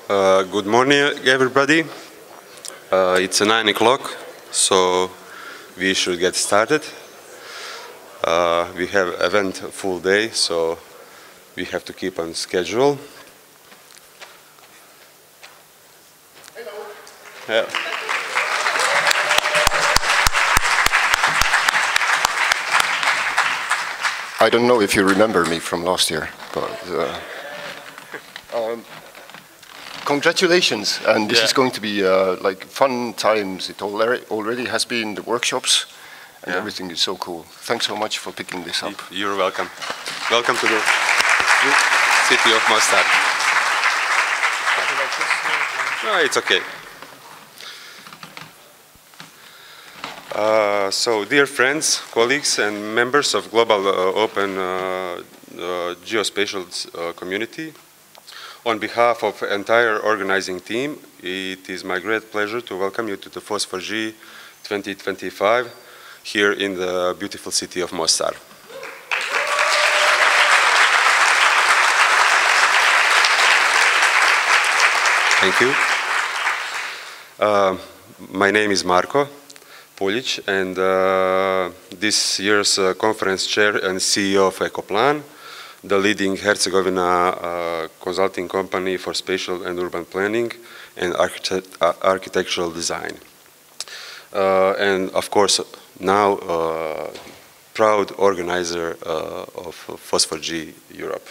Good morning, everybody. It's 9 o'clock, so we should get started. We have event full day, so we have to keep on schedule. Hello. Yeah. I don't know if you remember me from last year, but congratulations, and this is going to be like fun times. It already has been the workshops, and everything is so cool. Thanks so much for picking this up. You're welcome. Welcome to the city of Mostar. No, it's okay. So, dear friends, colleagues, and members of Global Open Geospatial community, on behalf of the entire organizing team, it is my great pleasure to welcome you to the FOSS4G 2025 here in the beautiful city of Mostar. Thank you. My name is Marko Puljic, and this year's conference chair and CEO of Ecoplan, the leading Herzegovina consulting company for spatial and urban planning and architectural design. And of course, now proud organizer of FOSS4G Europe.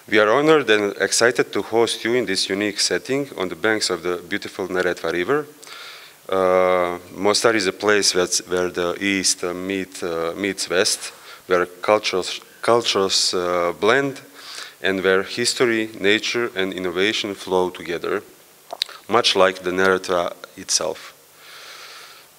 We are honored and excited to host you in this unique setting on the banks of the beautiful Neretva River. Mostar is a place where the East meets West, where cultures blend, and where history, nature, and innovation flow together, much like the Neretva itself.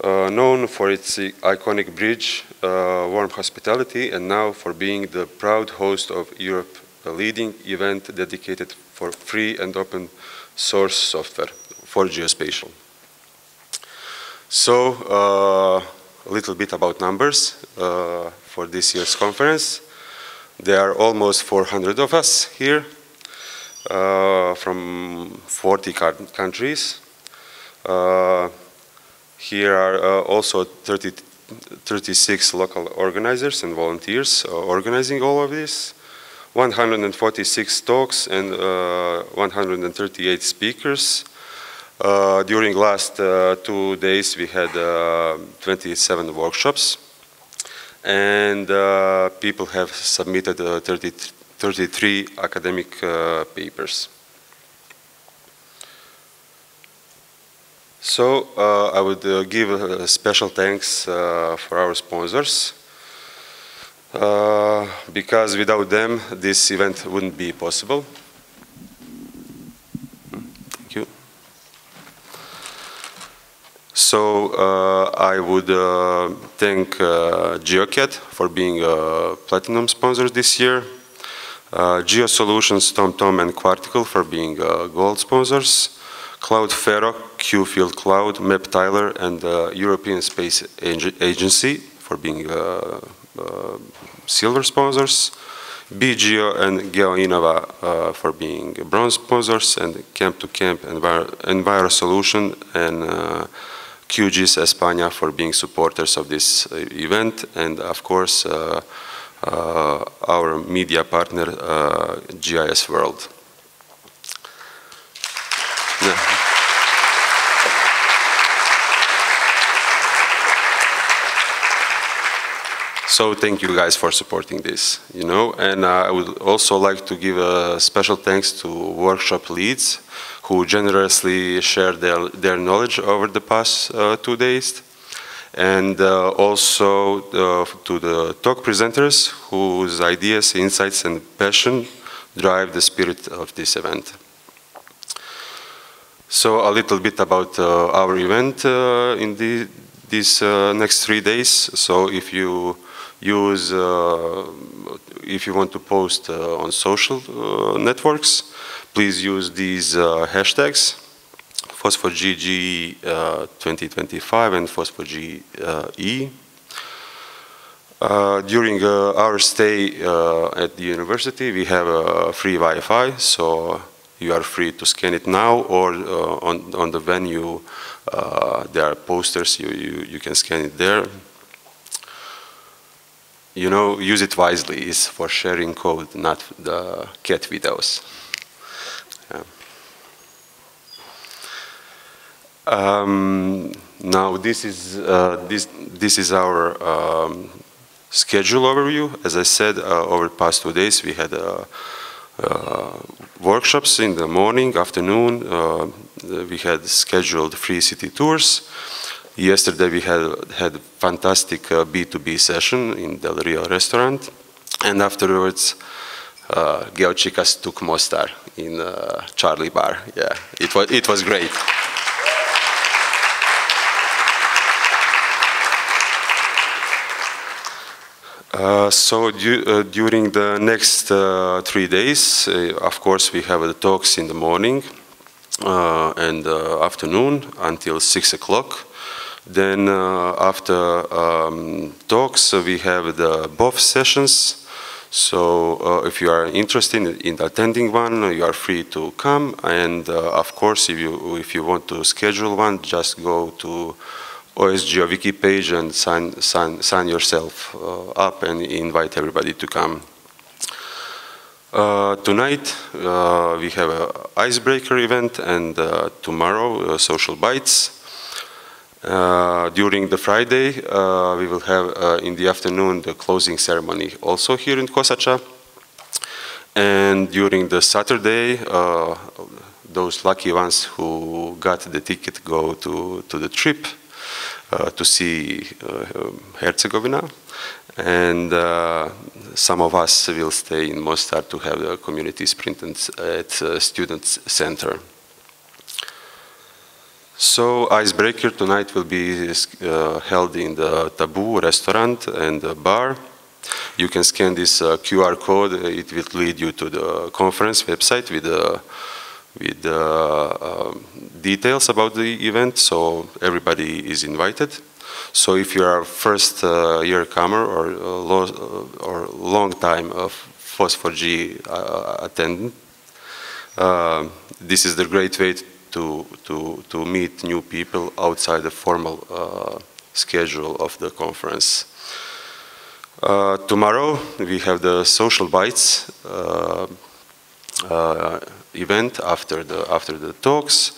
Known for its iconic bridge, warm hospitality, and now for being the proud host of Europe, a leading event dedicated for free and open source software for geospatial. So, a little bit about numbers for this year's conference. There are almost 400 of us here from 40 countries. Here are also 36 local organizers and volunteers organizing all of this. 146 talks and 138 speakers. During last 2 days we had 27 workshops, and people have submitted 33 academic papers. So I would give a special thanks for our sponsors, because without them this event wouldn't be possible. Thank you. So I would thank GeoCat for being a platinum sponsor this year, GeoSolutions, TomTom, and Quarticle for being gold sponsors, Cloudfero, QField Cloud, MapTyler, and the European Space Agency for being silver sponsors, BGeo and GeoInnova for being bronze sponsors, and Camp2Camp, EnviroSolution, and QGIS España for being supporters of this event, and of course our media partner GIS World. Yeah. So thank you guys for supporting this, and I would also like to give a special thanks to workshop leads who generously shared their knowledge over the past 2 days, and also to the talk presenters whose ideas, insights, and passion drive the spirit of this event. So a little bit about our event in these next 3 days. So if you want to post on social networks, please use these hashtags, FOSS4G 2025 and FOSS4GE. During our stay at the university, we have free Wi-Fi, so you are free to scan it now, or on the venue there are posters, you can scan it there. You know, use it wisely. It's for sharing code, not the cat videos. Now this is our schedule overview. As I said, over the past 2 days we had workshops in the morning, afternoon. We had scheduled free city tours. Yesterday we had fantastic B2B session in Del Rio restaurant, and afterwards Geochikas took Mostar in Charlie Bar. Yeah, it was great. So during the next 3 days, of course, we have the talks in the morning and afternoon until 6 o'clock. Then after talks, we have the both sessions. So if you are interested in attending one, you are free to come. And of course, if you want to schedule one, just go to OSGeo wiki page and sign yourself up and invite everybody to come. Tonight we have an icebreaker event, and tomorrow social bites. During the Friday we will have in the afternoon the closing ceremony also here in Kosača. And during the Saturday, those lucky ones who got the ticket go to the trip to see Herzegovina, and some of us will stay in Mostar to have the community sprint at Students Center. So icebreaker tonight will be held in the Taboo restaurant and bar. You can scan this QR code. It will lead you to the conference website with details about the event, so everybody is invited. So if you are a first year comer or long time of FOSS4G attendant, this is the great way to meet new people outside the formal schedule of the conference. Tomorrow we have the Social Bites event after the talks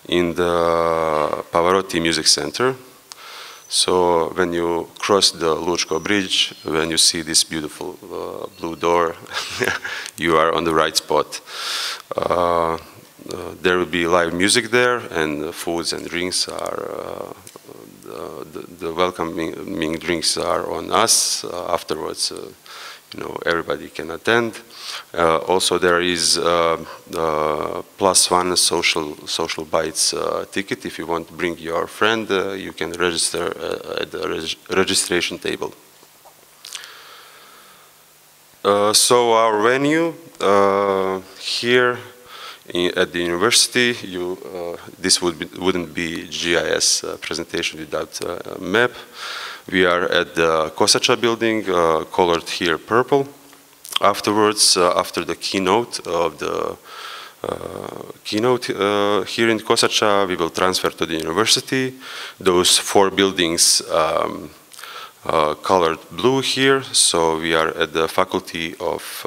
in the Pavarotti Music Center. So when you cross the Lučko Bridge, when you see this beautiful blue door, you are on the right spot. There will be live music there, and foods and drinks are the welcoming drinks are on us. Afterwards, you know, everybody can attend. Also, there is +1 social bites ticket. If you want to bring your friend, you can register at the registration table. So our venue here at the university, this wouldn't be GIS presentation without a map. We are at the Kosača building, colored here purple. Afterwards, after the keynote of the here in Kosača, we will transfer to the university. Those 4 buildings colored blue here. So we are at the Faculty of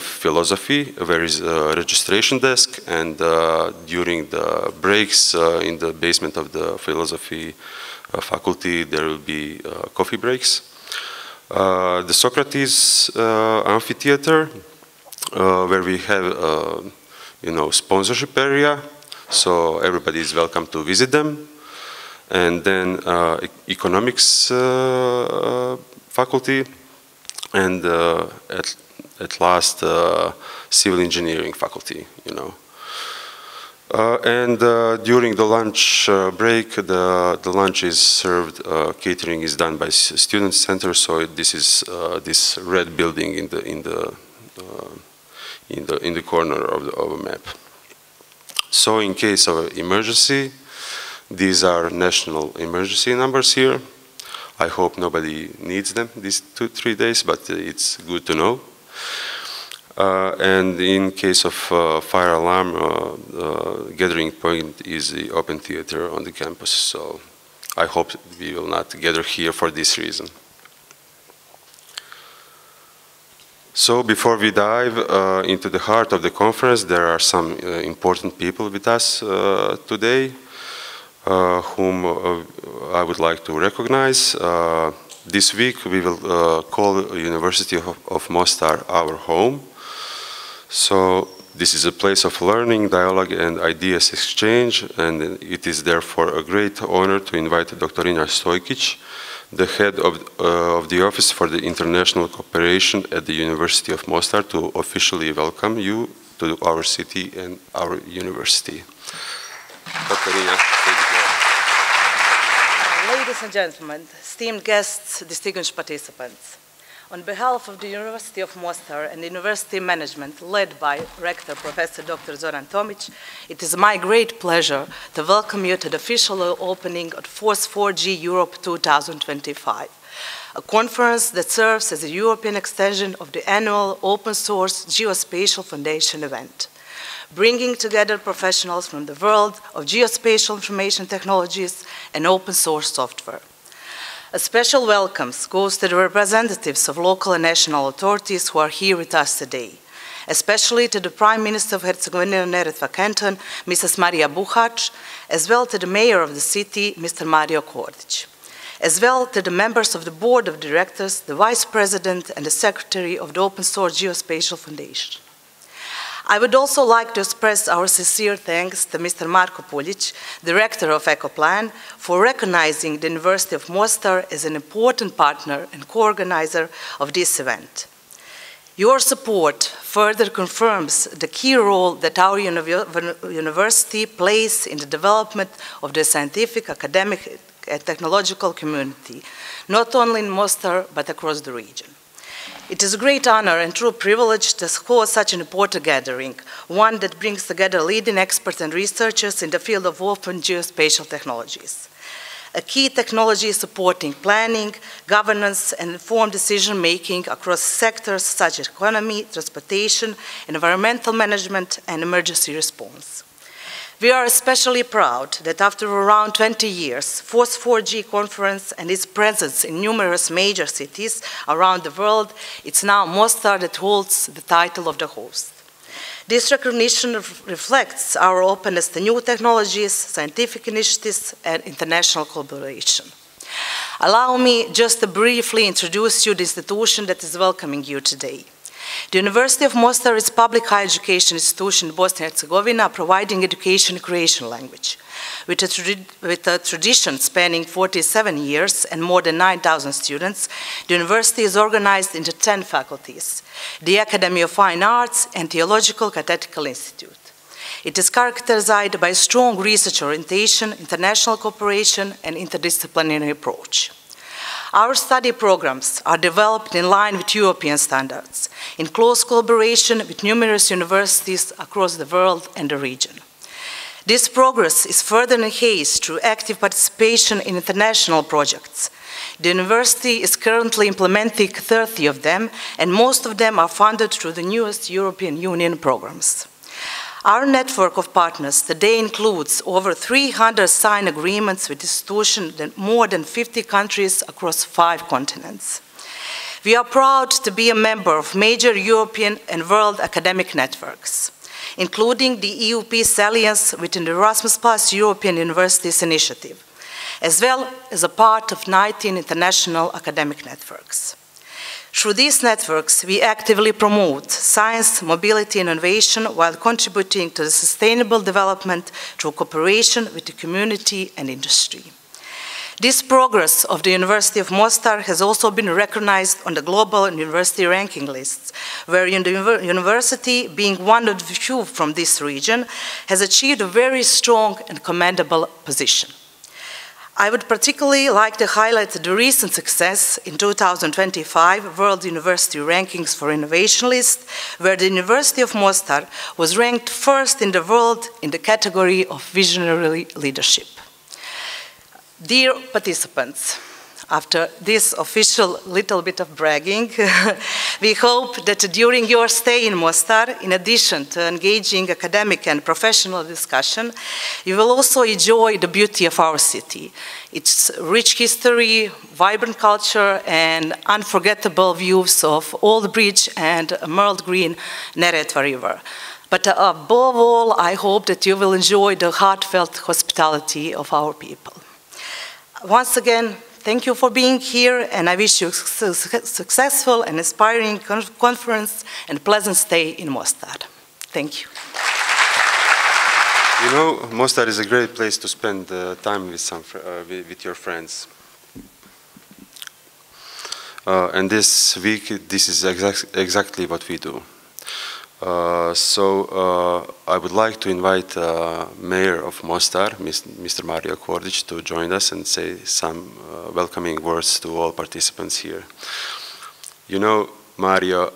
Philosophy, where is a registration desk, and during the breaks in the basement of the philosophy faculty, there will be coffee breaks. The Socrates amphitheater, where we have sponsorship area, so everybody is welcome to visit them. And then economics faculty, and at last civil engineering faculty, and during the lunch break, the lunch is served, catering is done by Student Center, so this is this red building in the corner of the map. So in case of emergency, these are national emergency numbers here. I hope nobody needs them these 2-3 days, but it's good to know. And in case of fire alarm, gathering point is the open theater on the campus. So I hope we will not gather here for this reason. So before we dive into the heart of the conference, there are some important people with us today, whom I would like to recognize. This week we will call University of Mostar our home. So this is a place of learning, dialogue and ideas exchange, and it is therefore a great honor to invite Dr. Ina Stojkic, the head of the Office for the International Cooperation at the University of Mostar, to officially welcome you to our city and our university. Dr. Ina, thank you. Ladies and gentlemen, esteemed guests, distinguished participants, on behalf of the University of Mostar and the University Management, led by Rector Professor Dr. Zoran Tomic, it is my great pleasure to welcome you to the official opening of FOSS4G Europe 2025, a conference that serves as a European extension of the annual Open Source Geospatial Foundation event, bringing together professionals from the world of geospatial information technologies and open source software. A special welcome goes to the representatives of local and national authorities who are here with us today, especially to the Prime Minister of Herzegovina-Neretva Canton, Mrs. Marija Buhac, as well to the Mayor of the city, Mr. Mario Kordic, as well to the members of the Board of Directors, the Vice President and the Secretary of the Open Source Geospatial Foundation. I would also like to express our sincere thanks to Mr. Marko Puljic, Director of EcoPlan, for recognizing the University of Mostar as an important partner and co-organizer of this event. Your support further confirms the key role that our university plays in the development of the scientific, academic, and technological community, not only in Mostar, but across the region. It is a great honor and true privilege to host such an important gathering, one that brings together leading experts and researchers in the field of open geospatial technologies. A key technology supporting planning, governance, and informed decision-making across sectors such as economy, transportation, environmental management, and emergency response. We are especially proud that after around 20 years, FOSS4G conference and its presence in numerous major cities around the world, it's now Mostar that holds the title of the host. This recognition reflects our openness to new technologies, scientific initiatives, and international collaboration. Allow me just to briefly introduce you to the institution that is welcoming you today. The University of Mostar is a public higher education institution in Bosnia and Herzegovina, providing education in Croatian language. With a tradition spanning 47 years and more than 9,000 students, the university is organized into 10 faculties: the Academy of Fine Arts and Theological Catechetical Institute. It is characterized by a strong research orientation, international cooperation, and interdisciplinary approach. Our study programs are developed in line with European standards, in close collaboration with numerous universities across the world and the region. This progress is further enhanced through active participation in international projects. The university is currently implementing 30 of them, and most of them are funded through the newest European Union programs. Our network of partners today includes over 300 signed agreements with institutions in more than 50 countries across 5 continents. We are proud to be a member of major European and world academic networks, including the EU Peace Alliance within the Erasmus Plus European Universities Initiative, as well as a part of 19 international academic networks. Through these networks, we actively promote science, mobility, and innovation while contributing to the sustainable development through cooperation with the community and industry. This progress of the University of Mostar has also been recognized on the global university ranking lists, where the university, being one of the few from this region, has achieved a very strong and commendable position. I would particularly like to highlight the recent success in 2025 World University Rankings for Innovation list, where the University of Mostar was ranked first in the world in the category of visionary leadership. Dear participants, After this official little bit of bragging, we hope that during your stay in Mostar, in addition to engaging academic and professional discussion, you will also enjoy the beauty of our city, its rich history, vibrant culture, and unforgettable views of Old Bridge and Emerald Green Neretva River. But above all, I hope that you will enjoy the heartfelt hospitality of our people. Once again, thank you for being here, and I wish you a successful and inspiring conference and pleasant stay in Mostar. Thank you. You know, Mostar is a great place to spend time with your friends. And this week, this is exactly what we do. I would like to invite Mayor of Mostar, Mr. Mario Kordic, to join us and say some welcoming words to all participants here. You know, Mario,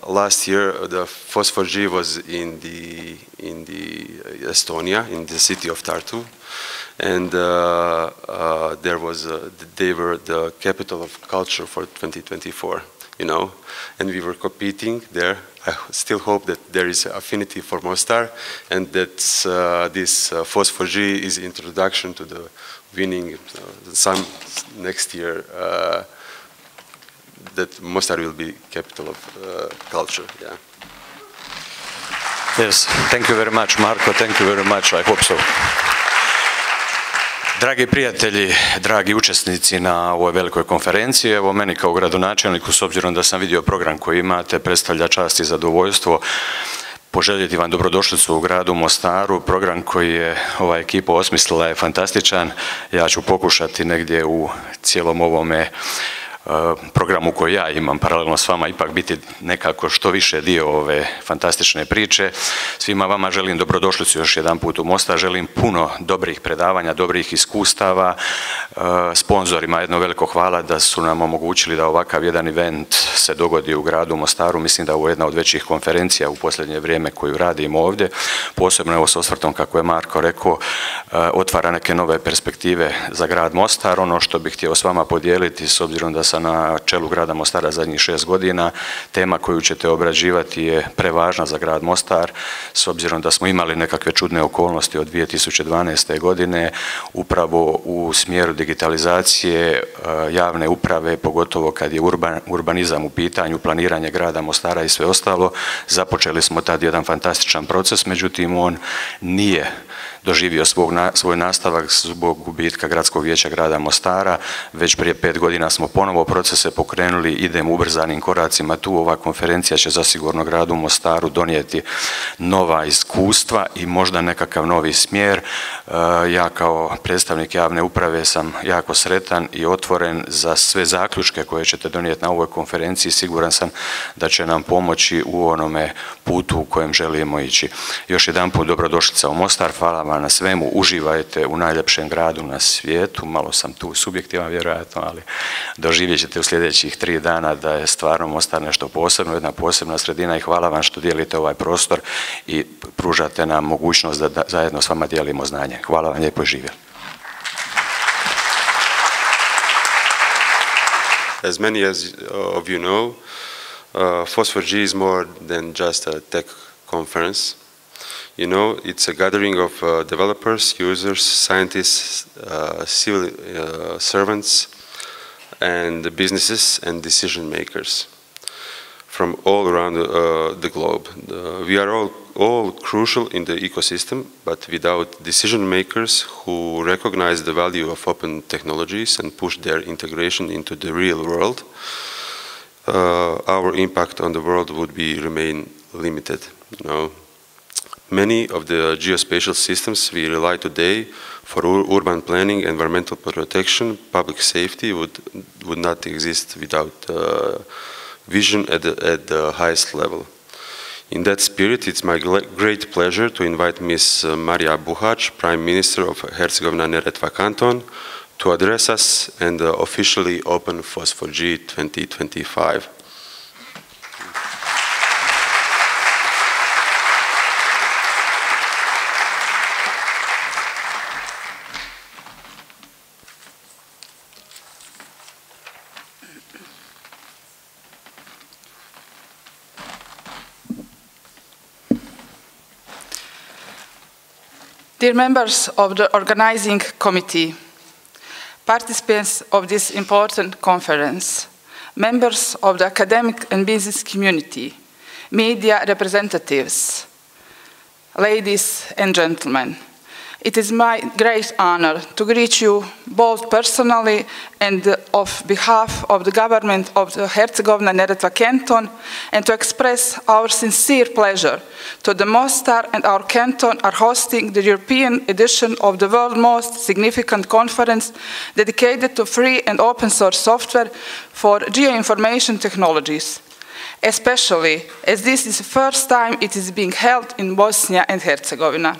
last year the FOSS4G was in the Estonia, in the city of Tartu, and they were the capital of culture for 2024. You know, and we were competing there. I still hope that there is affinity for Mostar, and that this FOSS4G is introduction to the winning some next year. That Mostar will be capital of culture. Yeah. Yes. Thank you very much, Marko. Thank you very much. I hope so. Dragi prijatelji, dragi učesnici na ovoj velikoj konferenciji, evo meni kao gradonačelniku, s obzirom da sam vidio program koji imate, predstavlja čast i zadovoljstvo poželjeti vam dobrodošlicu u gradu Mostaru. Program koji je ova ekipa osmislila je fantastičan. Ja ću pokušati negdje u cijelom ovome programu koji ja imam paralelno s vama ipak biti nekako što više dio ove fantastične priče. Svima vama želim dobrodošlicu još jedan put u Mostar, želim puno dobrih predavanja, dobrih iskustava, sponzorima jedno veliko hvala da su nam omogućili da ovakav jedan event se dogodi u gradu Mostaru. Mislim da je ovo jedna od većih konferencija u posljednje vrijeme koju radimo ovdje, posebno evo s osvrtom, kako je Marko rekao, otvara neke nove perspektive za grad Mostar. Ono što bih htio s vama podijeliti, s obzirom da sam na čelu grada Mostara zadnjih 6 godina, tema koju ćete obrađivati je prevažna za grad Mostar, s obzirom da smo imali nekakve čudne okolnosti od 2012. godine, upravo u smjeru digitalizacije javne uprave, pogotovo kad je urbanizam u pitanju, planiranje grada Mostara i sve ostalo. Započeli smo tad jedan fantastičan proces, međutim on nije doživio svoj nastavak zbog gubitka Gradskog vijeća grada Mostara. Već prije 5 godina smo ponovo procese pokrenuli, idemo ubrzanim koracima tu. Ova konferencija će zasigurno gradu Mostaru donijeti nova iskustva i možda nekakav novi smjer. Ja kao predstavnik javne uprave sam jako sretan i otvoren za sve zaključke koje ćete donijeti na ovoj konferenciji. Siguran sam da će nam pomoći u onome putu u kojem želimo ići. Još jedan put dobrodošlica u Mostar, hvala vam na svemu, uživajte u najljepšem gradu na svijetu, malo sam tu subjektivan vjerojatno, ali doživjet ćete u sljedećih 3 dana da je stvarno Mostar nešto posebno, jedna posebna sredina i hvala vam što dijelite ovaj prostor i pružate nam mogućnost da zajedno s vama dijelimo znanje. Hvala vam lijepo i živjeli. As many of you know, FOSS4G is more than just a tech conference. You know, it's a gathering of developers, users, scientists, civil servants, and businesses and decision makers from all around the globe. We are all crucial in the ecosystem, but without decision makers who recognize the value of open technologies and push their integration into the real world, our impact on the world would remain limited. You know. Many of the geospatial systems we rely today for urban planning, environmental protection, public safety would not exist without vision at the highest level. In that spirit, it's my great pleasure to invite Ms. Marija Buhac, Prime Minister of Herzegovina-Neretva Canton, to address us and officially open FOSS4G 2025. Dear members of the organizing committee, participants of this important conference, members of the academic and business community, media representatives, ladies and gentlemen, it is my great honor to greet you both personally and on behalf of the government of the Herzegovina-Neretva canton, and to express our sincere pleasure to the Mostar and our canton are hosting the European edition of the world's most significant conference dedicated to free and open source software for geoinformation technologies, especially as this is the first time it is being held in Bosnia and Herzegovina.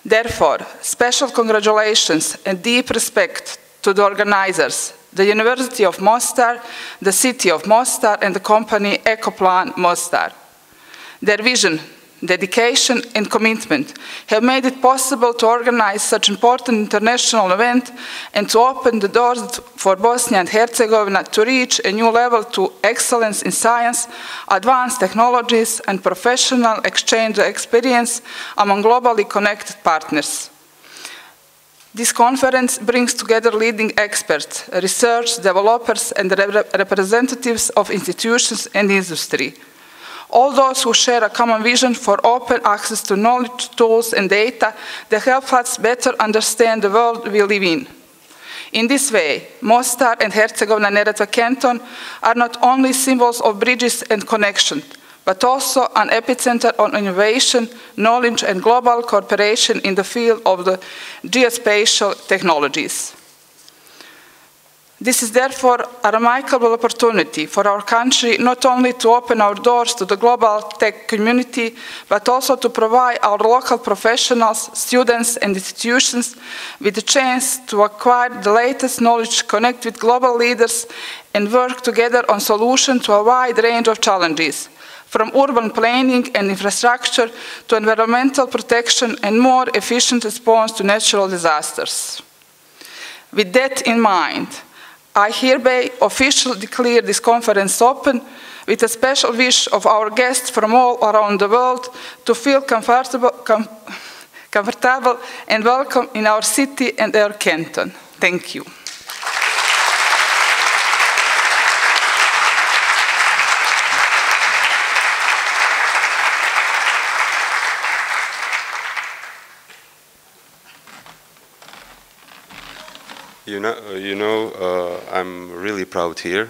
Therefore, special congratulations and deep respect to the organizers, the University of Mostar, the City of Mostar, and the company Ecoplan Mostar. Their vision, dedication, and commitment have made it possible to organize such an important international event and to open the doors for Bosnia and Herzegovina to reach a new level to excellence in science, advanced technologies, and professional exchange experience among globally connected partners. This conference brings together leading experts, research, developers, and representatives of institutions and industry. All those who share a common vision for open access to knowledge, tools, and data that help us better understand the world we live in. In this way, Mostar and Herzegovina-Neretva canton are not only symbols of bridges and connection, but also an epicenter on innovation, knowledge, and global cooperation in the field of the geospatial technologies. This is therefore a remarkable opportunity for our country not only to open our doors to the global tech community, but also to provide our local professionals, students, and institutions with the chance to acquire the latest knowledge, connect with global leaders, and work together on solutions to a wide range of challenges, from urban planning and infrastructure to environmental protection and more efficient response to natural disasters. With that in mind, I hereby officially declare this conference open with a special wish of our guests from all around the world to feel comfortable and welcome in our city and our canton. Thank you. I'm really proud here.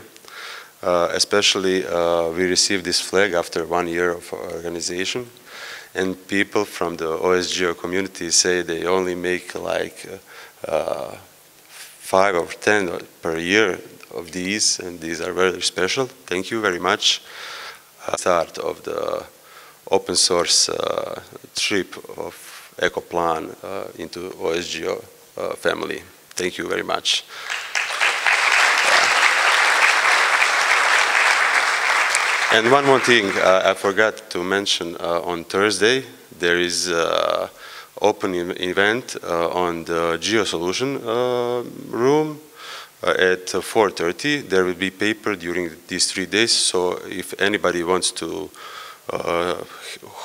Especially, we received this flag after 1 year of organization, and people from the OSGeo community say they only make like 5 or 10 per year of these, and these are very special. Thank you very much. Start of the open source trip of Ecoplan into OSGeo family. Thank you very much. And one more thing I forgot to mention, on Thursday there is an open event on the GeoSolution room at 4:30. There will be paper during these 3 days, so if anybody wants to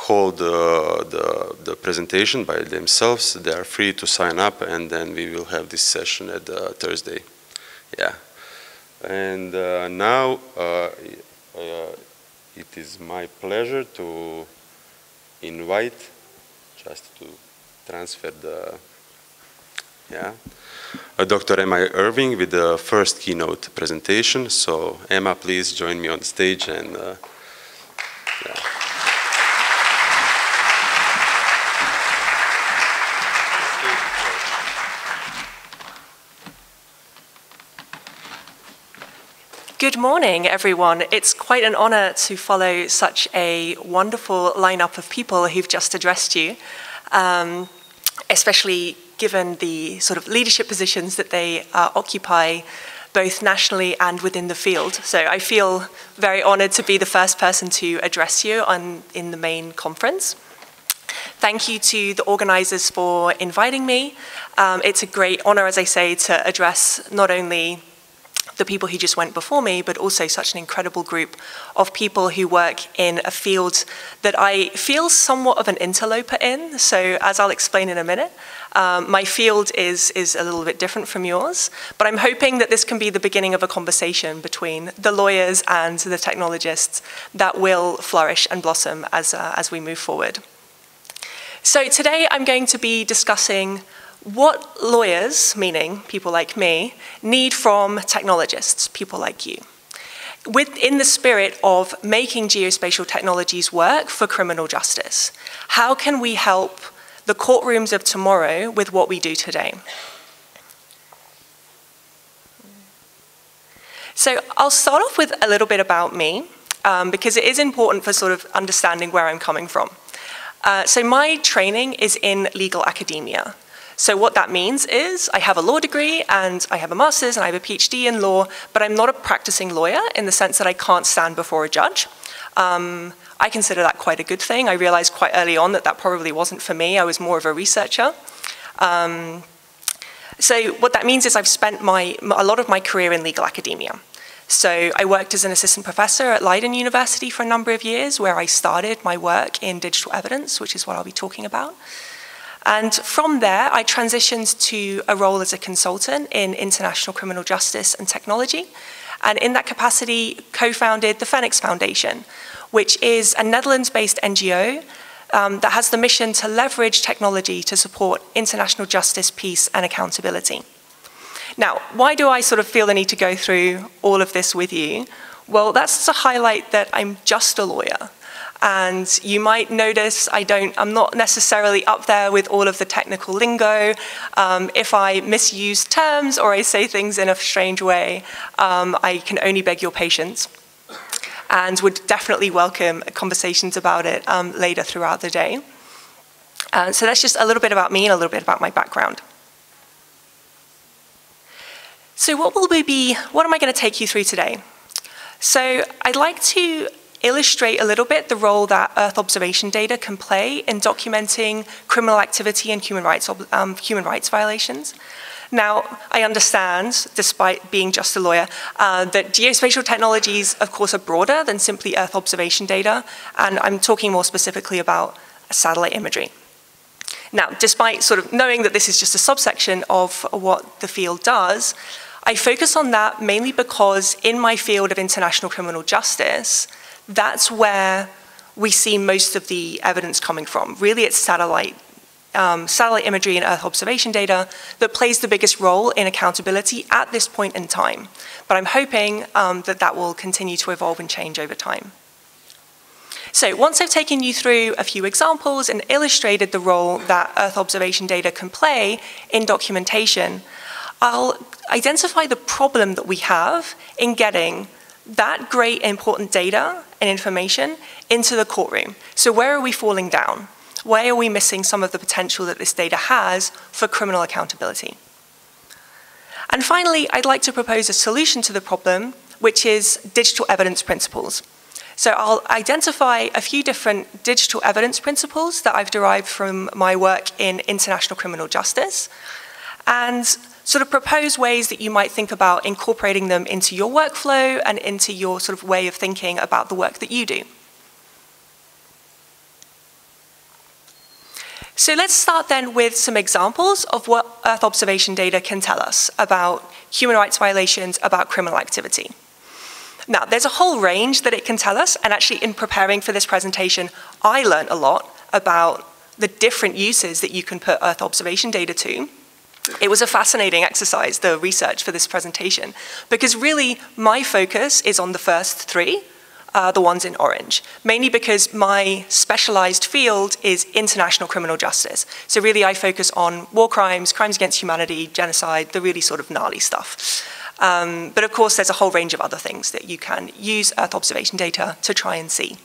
hold the presentation by themselves, they are free to sign up, and then we will have this session at Thursday. Yeah. And now it is my pleasure to invite, just to transfer the, Dr. Emma Irving with the first keynote presentation. So Emma, please join me on the stage and Good morning, everyone. It's quite an honor to follow such a wonderful lineup of people who've just addressed you, especially given the sort of leadership positions that they occupy both nationally and within the field. So I feel very honored to be the first person to address you in the main conference. Thank you to the organizers for inviting me. It's a great honor, as I say, to address not only the people who just went before me, but also such an incredible group of people who work in a field that I feel somewhat of an interloper in. So as I'll explain in a minute, my field is a little bit different from yours, but I'm hoping that this can be the beginning of a conversation between the lawyers and the technologists that will flourish and blossom as we move forward. So today I'm going to be discussing what lawyers, meaning people like me, need from technologists, people like you, within the spirit of making geospatial technologies work for criminal justice. How can we help the courtrooms of tomorrow with what we do today? So I'll start off with a little bit about me, because it is important for sort of understanding where I'm coming from. So my training is in legal academia. So what that means is I have a law degree and I have a master's and I have a PhD in law, but I'm not a practicing lawyer in the sense that I can't stand before a judge. I consider that quite a good thing. I realized quite early on that that probably wasn't for me. I was more of a researcher. So what that means is I've spent a lot of my career in legal academia. So I worked as an assistant professor at Leiden University for a number of years, where I started my work in digital evidence, which is what I'll be talking about. And from there, I transitioned to a role as a consultant in international criminal justice and technology. And in that capacity, co-founded the Phoenix Foundation, which is a Netherlands-based NGO that has the mission to leverage technology to support international justice, peace, and accountability. Now, why do I sort of feel the need to go through all of this with you? Well, that's to highlight that I'm just a lawyer. And you might notice I'm not necessarily up there with all of the technical lingo. If I misuse terms or I say things in a strange way, I can only beg your patience and would definitely welcome conversations about it later throughout the day. So that's just a little bit about me and a little bit about my background. So what am I going to take you through today? So I'd like to illustrate a little bit the role that Earth observation data can play in documenting criminal activity and human rights violations. Now, I understand, despite being just a lawyer, that geospatial technologies, of course, are broader than simply Earth observation data, and I'm talking more specifically about satellite imagery. Now, despite sort of knowing that this is just a subsection of what the field does, I focus on that mainly because in my field of international criminal justice, that's where we see most of the evidence coming from. Really, it's satellite imagery and Earth observation data that plays the biggest role in accountability at this point in time. But I'm hoping that will continue to evolve and change over time. So once I've taken you through a few examples and illustrated the role that Earth observation data can play in documentation, I'll identify the problem that we have in getting that great important data and information into the courtroom. So where are we falling down? Why are we missing some of the potential that this data has for criminal accountability? And finally, I'd like to propose a solution to the problem, which is digital evidence principles. So I'll identify a few different digital evidence principles that I've derived from my work in international criminal justice, and sort of propose ways that you might think about incorporating them into your workflow and into your sort of way of thinking about the work that you do. So let's start then with some examples of what Earth observation data can tell us about human rights violations, about criminal activity. Now, there's a whole range that it can tell us, and actually in preparing for this presentation, I learned a lot about the different uses that you can put Earth observation data to. It was a fascinating exercise, the research for this presentation, because really my focus is on the first three, the ones in orange, mainly because my specialized field is international criminal justice. So really I focus on war crimes, crimes against humanity, genocide, the really sort of gnarly stuff. But of course there's a whole range of other things that you can use Earth observation data to try and see.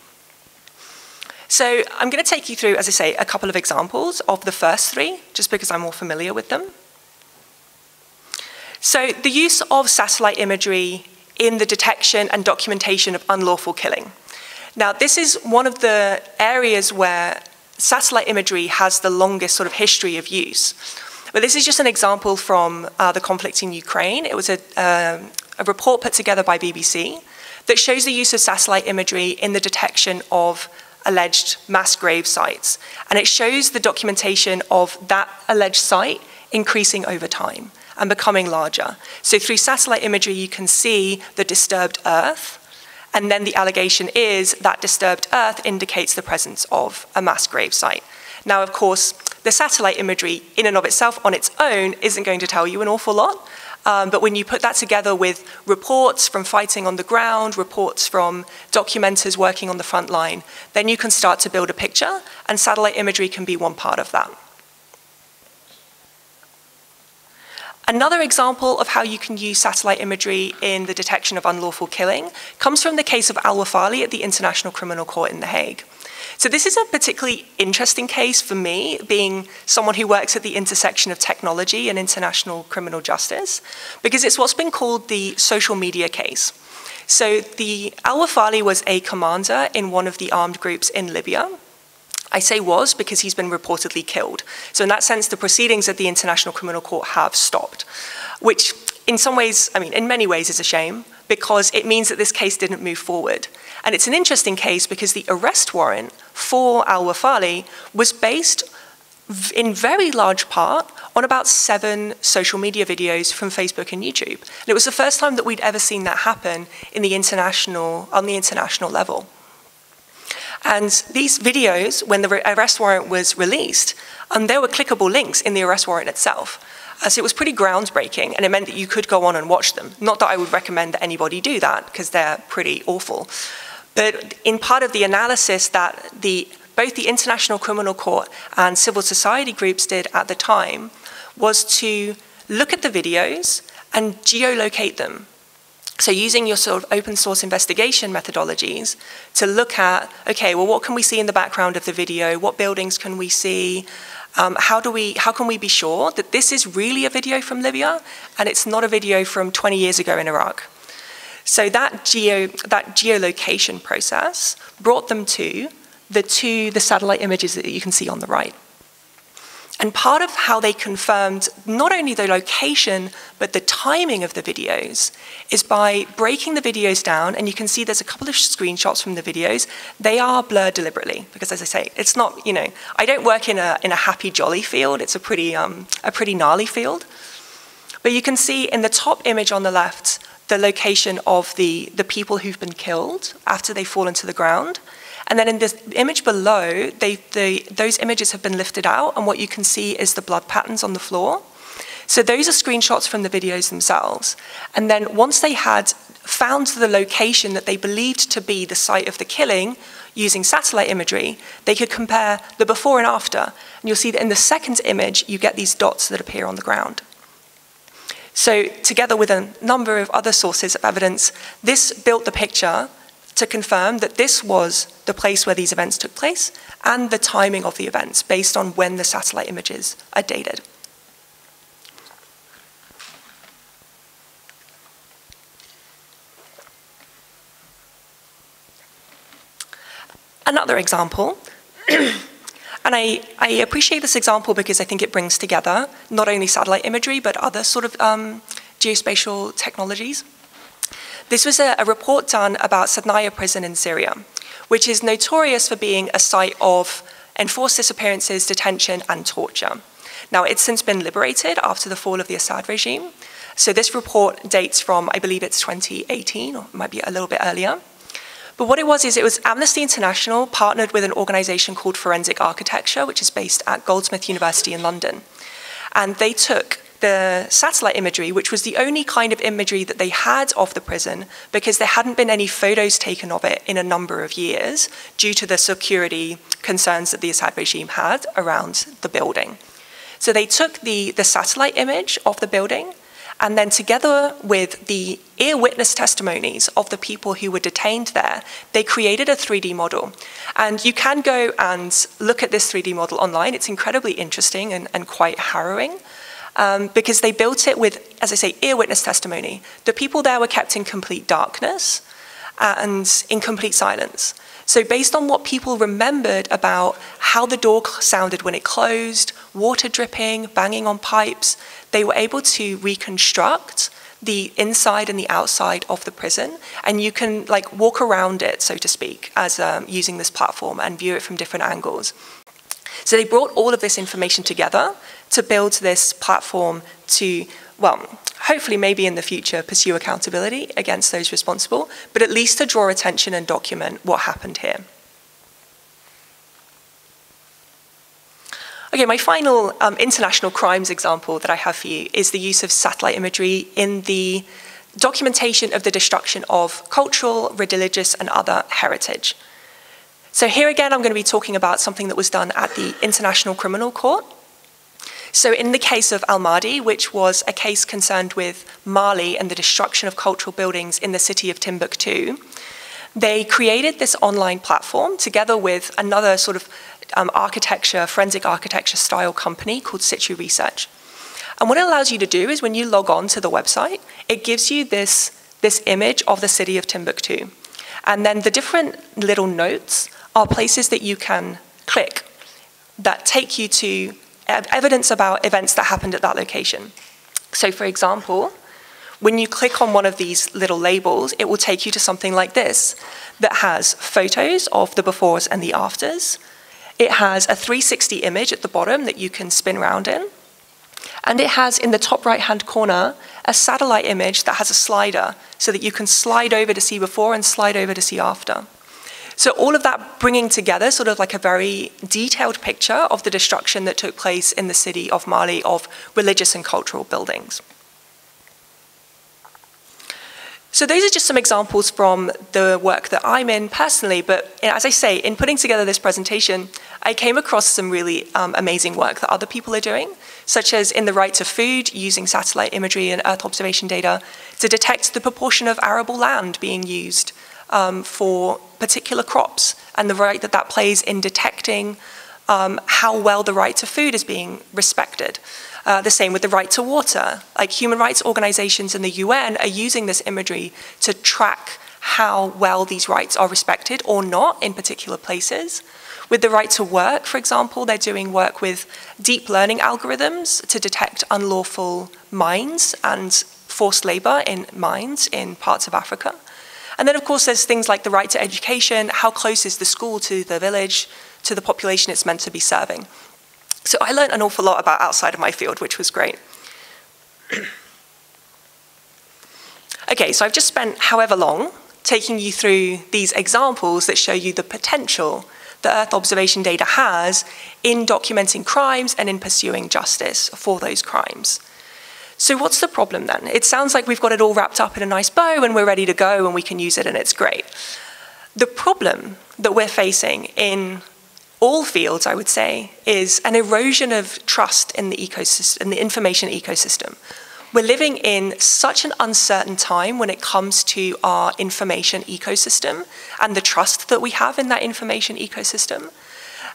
So I'm going to take you through, as I say, a couple of examples of the first three, just because I'm more familiar with them. So the use of satellite imagery in the detection and documentation of unlawful killing. Now, this is one of the areas where satellite imagery has the longest sort of history of use. But this is just an example from the conflict in Ukraine. It was a a report put together by BBC that shows the use of satellite imagery in the detection of alleged mass grave sites. And it shows the documentation of that alleged site increasing over time and becoming larger. So through satellite imagery, you can see the disturbed earth, and then the allegation is that disturbed earth indicates the presence of a mass grave site. Now, of course, the satellite imagery in and of itself on its own isn't going to tell you an awful lot, but when you put that together with reports from fighting on the ground, reports from documenters working on the front line, then you can start to build a picture, and satellite imagery can be one part of that. Another example of how you can use satellite imagery in the detection of unlawful killing comes from the case of Al-Wafali at the International Criminal Court in The Hague. So this is a particularly interesting case for me, being someone who works at the intersection of technology and international criminal justice, because it's what's been called the social media case. So the Al-Wafali was a commander in one of the armed groups in Libya. I say was because he's been reportedly killed. So in that sense, the proceedings at the International Criminal Court have stopped, which in some ways, I mean, in many ways is a shame, because it means that this case didn't move forward. And it's an interesting case because the arrest warrant for Al-Wafali was based in very large part on about 7 social media videos from Facebook and YouTube. And it was the first time that we'd ever seen that happen in the on the international level. And these videos, when the arrest warrant was released, there were clickable links in the arrest warrant itself. So it was pretty groundbreaking, and it meant that you could go on and watch them. Not that I would recommend that anybody do that, because they're pretty awful. But in part of the analysis that both the International Criminal Court and civil society groups did at the time was to look at the videos and geolocate them. So using your sort of open source investigation methodologies to look at, okay, well, what can we see in the background of the video? What buildings can we see? How can we be sure that this is really a video from Libya and it's not a video from 20 years ago in Iraq? So that geolocation process brought them to the satellite images that you can see on the right. And part of how they confirmed not only the location, but the timing of the videos is by breaking the videos down, and you can see there's a couple of screenshots from the videos. They are blurred deliberately, because as I say, it's not, you know, I don't work in a happy, jolly field. It's a pretty gnarly field. But you can see in the top image on the left, the location of the people who've been killed after they fall into the ground. And then in this image below, those images have been lifted out, and what you can see is the blood patterns on the floor. So those are screenshots from the videos themselves. And then once they had found the location that they believed to be the site of the killing using satellite imagery, they could compare the before and after. And you'll see that in the second image, you get these dots that appear on the ground. So together with a number of other sources of evidence, this built the picture to confirm that this was the place where these events took place and the timing of the events based on when the satellite images are dated. Another example, and I appreciate this example because I think it brings together not only satellite imagery, but other sort of geospatial technologies. This was a report done about Sadnaya prison in Syria, which is notorious for being a site of enforced disappearances, detention, and torture. Now, it's since been liberated after the fall of the Assad regime. So this report dates from, I believe it's 2018, or it might be a little bit earlier. But what it was is it was Amnesty International partnered with an organization called Forensic Architecture, which is based at Goldsmith University in London. And they took the satellite imagery, which was the only kind of imagery that they had of the prison because there hadn't been any photos taken of it in a number of years due to the security concerns that the Assad regime had around the building. So they took the satellite image of the building, and then together with the ear witness testimonies of the people who were detained there, they created a 3D model. And you can go and look at this 3D model online. It's incredibly interesting and quite harrowing. Because they built it with, as I say, ear witness testimony. The people there were kept in complete darkness and in complete silence. So based on what people remembered about how the door sounded when it closed, water dripping, banging on pipes, they were able to reconstruct the inside and the outside of the prison, and you can like walk around it, so to speak, as using this platform and view it from different angles. So they brought all of this information together to build this platform to, well, hopefully maybe in the future pursue accountability against those responsible, but at least to draw attention and document what happened here. Okay, my final international crimes example that I have for you is the use of satellite imagery in the documentation of the destruction of cultural, religious, and other heritage. So here again, I'm going to be talking about something that was done at the International Criminal Court. So in the case of Al-Mahdi, which was a case concerned with Mali and the destruction of cultural buildings in the city of Timbuktu, they created this online platform together with another sort of forensic architecture style company called Situ Research. And what it allows you to do is when you log on to the website, it gives you this image of the city of Timbuktu. And then the different little notes are places that you can click that take you to evidence about events that happened at that location. So for example, when you click on one of these little labels, it will take you to something like this that has photos of the befores and the afters. It has a 360 image at the bottom that you can spin around in. And it has in the top right-hand corner a satellite image that has a slider so that you can slide over to see before and slide over to see after. So all of that bringing together sort of like a very detailed picture of the destruction that took place in the city of Mali of religious and cultural buildings. So those are just some examples from the work that I'm in personally, but as I say, in putting together this presentation, I came across some really amazing work that other people are doing, such as in the right to food, using satellite imagery and Earth observation data to detect the proportion of arable land being used for particular crops, and the right that that plays in detecting how well the right to food is being respected. The same with the right to water. Like human rights organizations in the UN are using this imagery to track how well these rights are respected or not in particular places. With the right to work, for example, they're doing work with deep learning algorithms to detect unlawful mines and forced labor in mines in parts of Africa. And then, of course, there's things like the right to education, how close is the school to the village, to the population it's meant to be serving. So I learned an awful lot about outside of my field, which was great. Okay, so I've just spent however long taking you through these examples that show you the potential that Earth observation data has in documenting crimes and in pursuing justice for those crimes. So what's the problem then? It sounds like we've got it all wrapped up in a nice bow and we're ready to go and we can use it and it's great. The problem that we're facing in all fields, I would say, is an erosion of trust in the ecosystem, in the information ecosystem. We're living in such an uncertain time when it comes to our information ecosystem and the trust that we have in that information ecosystem.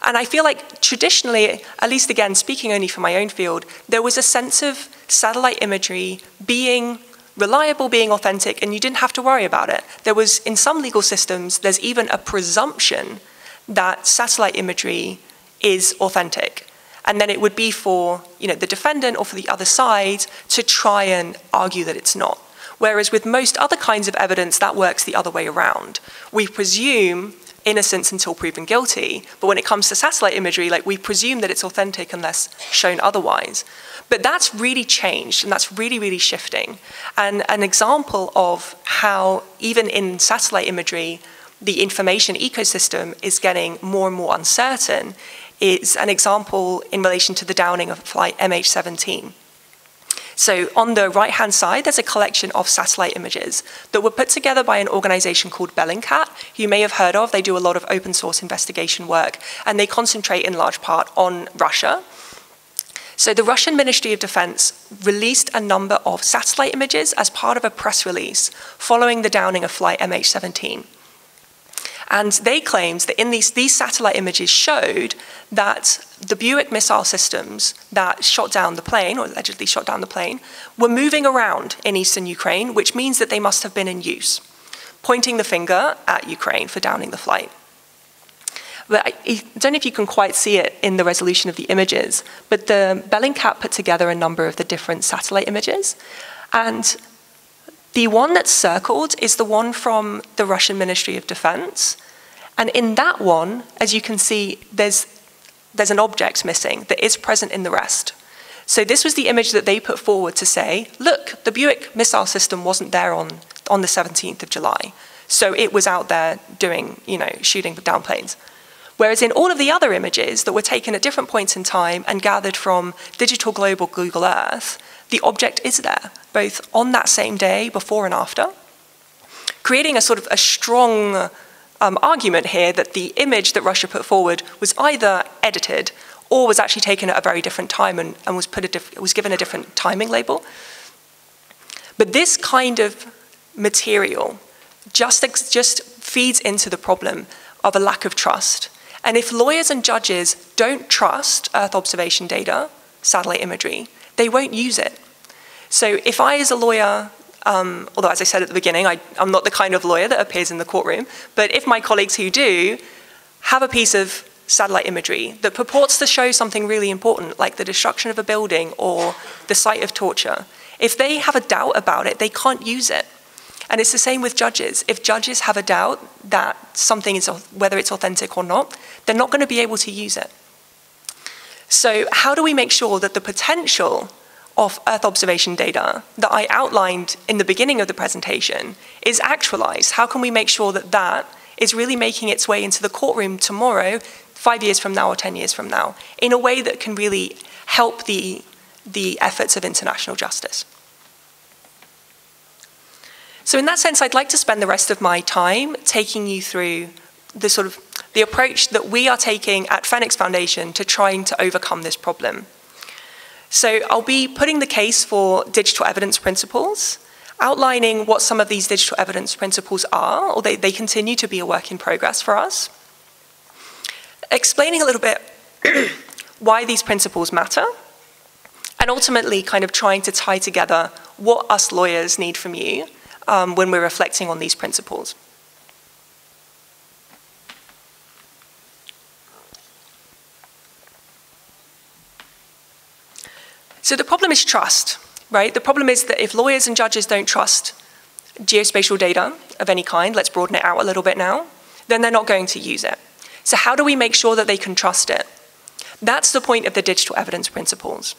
And I feel like traditionally, at least again, speaking only for my own field, there was a sense of satellite imagery being reliable, being authentic, and you didn't have to worry about it. There was, in some legal systems, there's even a presumption that satellite imagery is authentic. And then it would be for the defendant or for the other side to try and argue that it's not. Whereas with most other kinds of evidence, that works the other way around. We presume innocence until proven guilty, but when it comes to satellite imagery, we presume that it's authentic unless shown otherwise. But that's really changed, and that's really, really shifting. And an example of how, even in satellite imagery, the information ecosystem is getting more and more uncertain is an example in relation to the downing of flight MH17. So on the right-hand side, there's a collection of satellite images that were put together by an organization called Bellingcat, who you may have heard of. They do a lot of open source investigation work, and they concentrate in large part on Russia. So the Russian Ministry of Defense released a number of satellite images as part of a press release following the downing of flight MH17. And they claimed that in these satellite images showed that the Buick missile systems that shot down the plane, or allegedly shot down the plane, were moving around in eastern Ukraine, which means that they must have been in use, pointing the finger at Ukraine for downing the flight. But I don't know if you can quite see it in the resolution of the images, but the Bellingcat put together a number of the different satellite images. And The one that's circled is the one from the Russian Ministry of Defense. And in that one, as you can see, there's an object missing that is present in the rest. So this was the image that they put forward to say, look, the Buick missile system wasn't there on the 17th of July. So it was out there doing, shooting down planes. Whereas in all of the other images that were taken at different points in time and gathered from Digital Global Google Earth, the object is there, both on that same day, before and after, creating a sort of a strong argument here that the image that Russia put forward was either edited or was actually taken at a very different time and was given a different timing label. But this kind of material just feeds into the problem of a lack of trust. And if lawyers and judges don't trust Earth observation data, satellite imagery, they won't use it. So if I, as a lawyer, although as I said at the beginning, I'm not the kind of lawyer that appears in the courtroom, but if my colleagues who do have a piece of satellite imagery that purports to show something really important, like the destruction of a building or the site of torture, if they have a doubt about it, they can't use it. And it's the same with judges. If judges have a doubt that something is, whether it's authentic or not, they're not going to be able to use it. So how do we make sure that the potential of Earth observation data that I outlined in the beginning of the presentation is actualized? How can we make sure that that is really making its way into the courtroom tomorrow, 5 years from now or 10 years from now, in a way that can really help the efforts of international justice? So in that sense, I'd like to spend the rest of my time taking you through the approach that we are taking at Phoenix Foundation to trying to overcome this problem. So I'll be putting the case for digital evidence principles, outlining what some of these digital evidence principles are, or they continue to be a work in progress for us, explaining a little bit why these principles matter, and ultimately kind of trying to tie together what us lawyers need from you when we're reflecting on these principles. So the problem is trust, right? The problem is that if lawyers and judges don't trust geospatial data of any kind, let's broaden it out a little bit now, then they're not going to use it. So how do we make sure that they can trust it? That's the point of the digital evidence principles.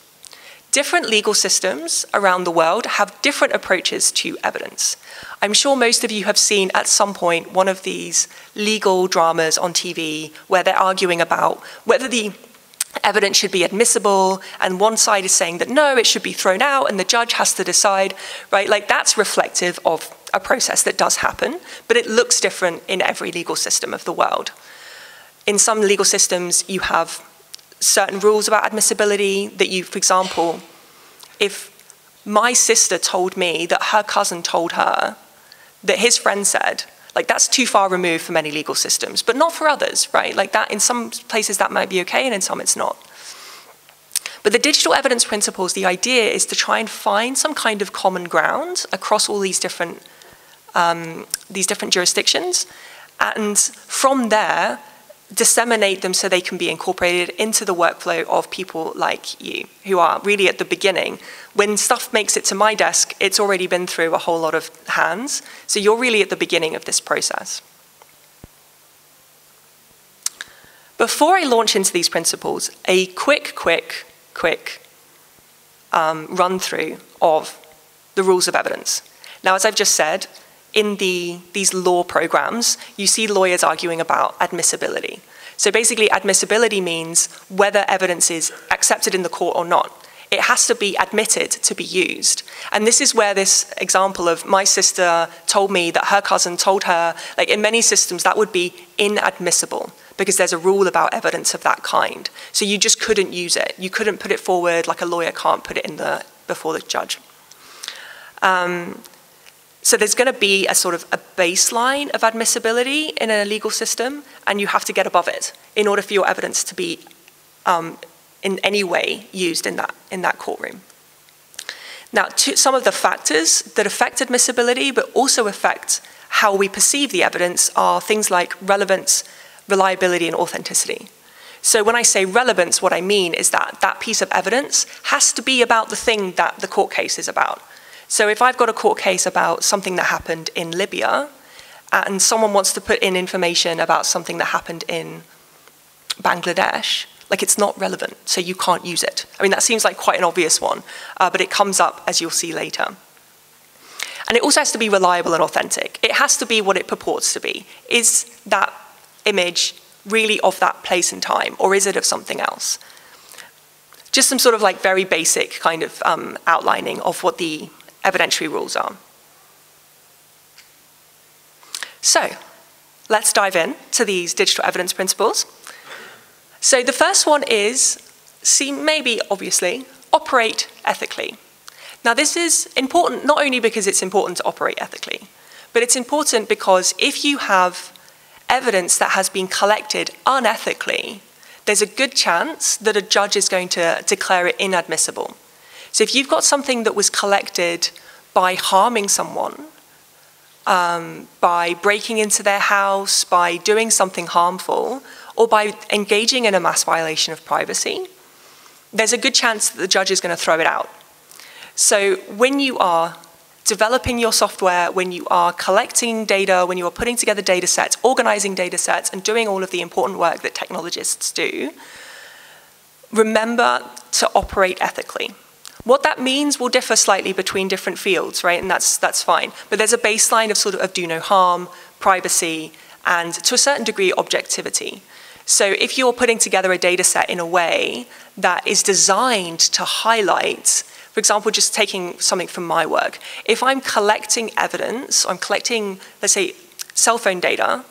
Different legal systems around the world have different approaches to evidence. I'm sure most of you have seen at some point one of these legal dramas on TV where they're arguing about whether the evidence should be admissible, and one side is saying that no, it should be thrown out, and the judge has to decide, right? Like, that's reflective of a process that does happen, but it looks different in every legal system of the world. In some legal systems, you have certain rules about admissibility that you, for example, if my sister told me that her cousin told her that his friend said, like, that's too far removed from many legal systems, but not for others, right? Like, that in some places that might be okay, and in some it's not. But the digital evidence principles, the idea is to try and find some kind of common ground across all these different jurisdictions, and from there, disseminate them so they can be incorporated into the workflow of people like you, who are really at the beginning. When stuff makes it to my desk, it's already been through a whole lot of hands, so you're really at the beginning of this process. Before I launch into these principles, a quick run through of the rules of evidence. Now, as I've just said, in these law programs, you see lawyers arguing about admissibility. So basically, admissibility means whether evidence is accepted in the court or not. It has to be admitted to be used. And this is where this example of my sister told me that her cousin told her, like, in many systems that would be inadmissible because there's a rule about evidence of that kind. So you just couldn't use it. You couldn't put it forward like a lawyer can't put it in before the judge. So there's going to be a sort of a baseline of admissibility in a legal system, and you have to get above it in order for your evidence to be in any way used in that courtroom. Now, some of the factors that affect admissibility but also affect how we perceive the evidence are things like relevance, reliability, and authenticity. So when I say relevance, what I mean is that that piece of evidence has to be about the thing that the court case is about. So if I've got a court case about something that happened in Libya, and someone wants to put in information about something that happened in Bangladesh, like it's not relevant, so you can't use it. I mean, that seems like quite an obvious one, but it comes up as you'll see later. And it also has to be reliable and authentic. It has to be what it purports to be. Is that image really of that place and time, or is it of something else? Just some sort of like very basic kind of outlining of what the evidentiary rules are. So, let's dive in to these digital evidence principles. So the first one is, maybe obviously, operate ethically. Now this is important not only because it's important to operate ethically, but it's important because if you have evidence that has been collected unethically, there's a good chance that a judge is going to declare it inadmissible. So if you've got something that was collected by harming someone, by breaking into their house, by doing something harmful, or by engaging in a mass violation of privacy, there's a good chance that the judge is going to throw it out. So when you are developing your software, when you are collecting data, when you are putting together data sets, organizing data sets, and doing all of the important work that technologists do, remember to operate ethically. What that means will differ slightly between different fields, right? And that's fine. But there's a baseline of do no harm, privacy, and to a certain degree, objectivity. So if you're putting together a data set in a way that is designed to highlight, for example, just taking something from my work, if I'm collecting evidence, I'm collecting, let's say, cell phone data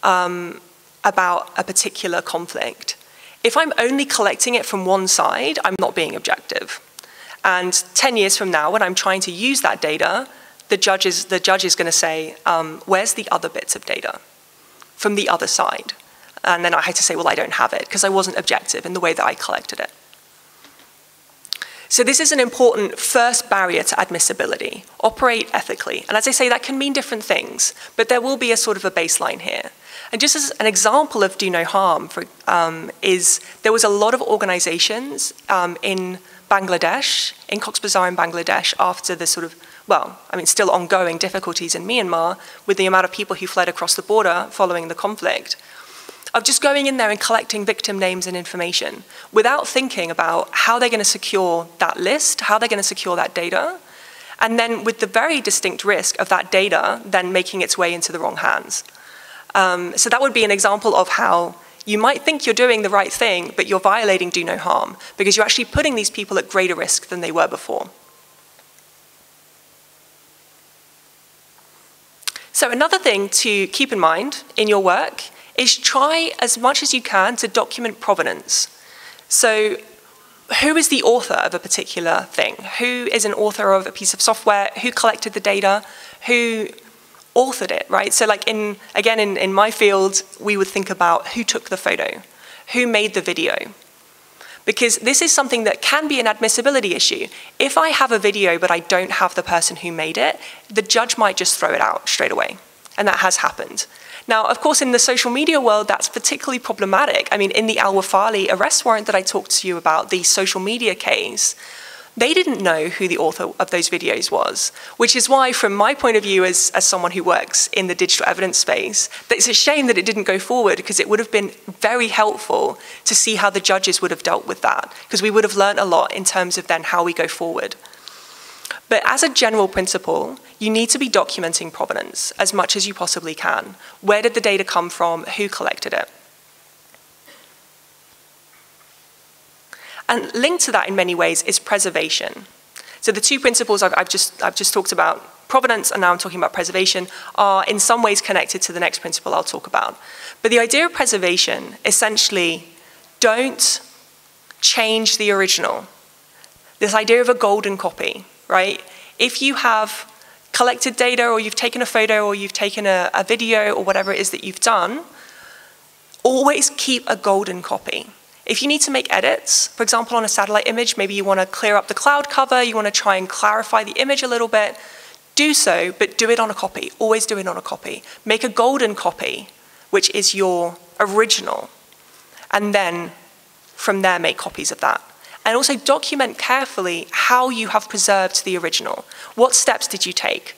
about a particular conflict, if I'm only collecting it from one side, I'm not being objective. And 10 years from now, when I'm trying to use that data, the judge is going to say, where's the other bits of data from the other side? And then I had to say, well, I don't have it because I wasn't objective in the way that I collected it. So this is an important first barrier to admissibility. Operate ethically. And as I say, that can mean different things, but there will be a sort of a baseline here. And just as an example of do no harm, is there was a lot of organizations in Bangladesh, in Cox's Bazar in Bangladesh, after the sort of, still ongoing difficulties in Myanmar with the amount of people who fled across the border following the conflict, of just going in there and collecting victim names and information without thinking about how they're going to secure that list, how they're going to secure that data, and then with the very distinct risk of that data then making its way into the wrong hands. So that would be an example of how you might think you're doing the right thing, but you're violating do no harm, because you're actually putting these people at greater risk than they were before. So another thing to keep in mind in your work is try as much as you can to document provenance. So who is the author of a particular thing? Who is an author of a piece of software? Who collected the data? Who authored it, right? So like in my field, we would think about who took the photo, who made the video. Because this is something that can be an admissibility issue. If I have a video but I don't have the person who made it, the judge might just throw it out straight away. And that has happened. Now, of course, in the social media world, that's particularly problematic. I mean, in the Al-Wafali arrest warrant that I talked to you about, the social media case, they didn't know who the author of those videos was, which is why, from my point of view as someone who works in the digital evidence space, that it's a shame that it didn't go forward, because it would have been very helpful to see how the judges would have dealt with that, because we would have learned a lot in terms of then how we go forward. But as a general principle, you need to be documenting provenance as much as you possibly can. Where did the data come from? Who collected it? And linked to that in many ways is preservation. So the two principles I've just talked about, provenance and now I'm talking about preservation, are in some ways connected to the next principle I'll talk about. But the idea of preservation, essentially, don't change the original. This idea of a golden copy, right? If you have collected data, or you've taken a photo, or you've taken a video, or whatever it is that you've done, always keep a golden copy. If you need to make edits, for example, on a satellite image, maybe you want to clear up the cloud cover, you want to try and clarify the image a little bit, do so, but do it on a copy. Always do it on a copy. Make a golden copy, which is your original, and then from there make copies of that. And also document carefully how you have preserved the original. What steps did you take?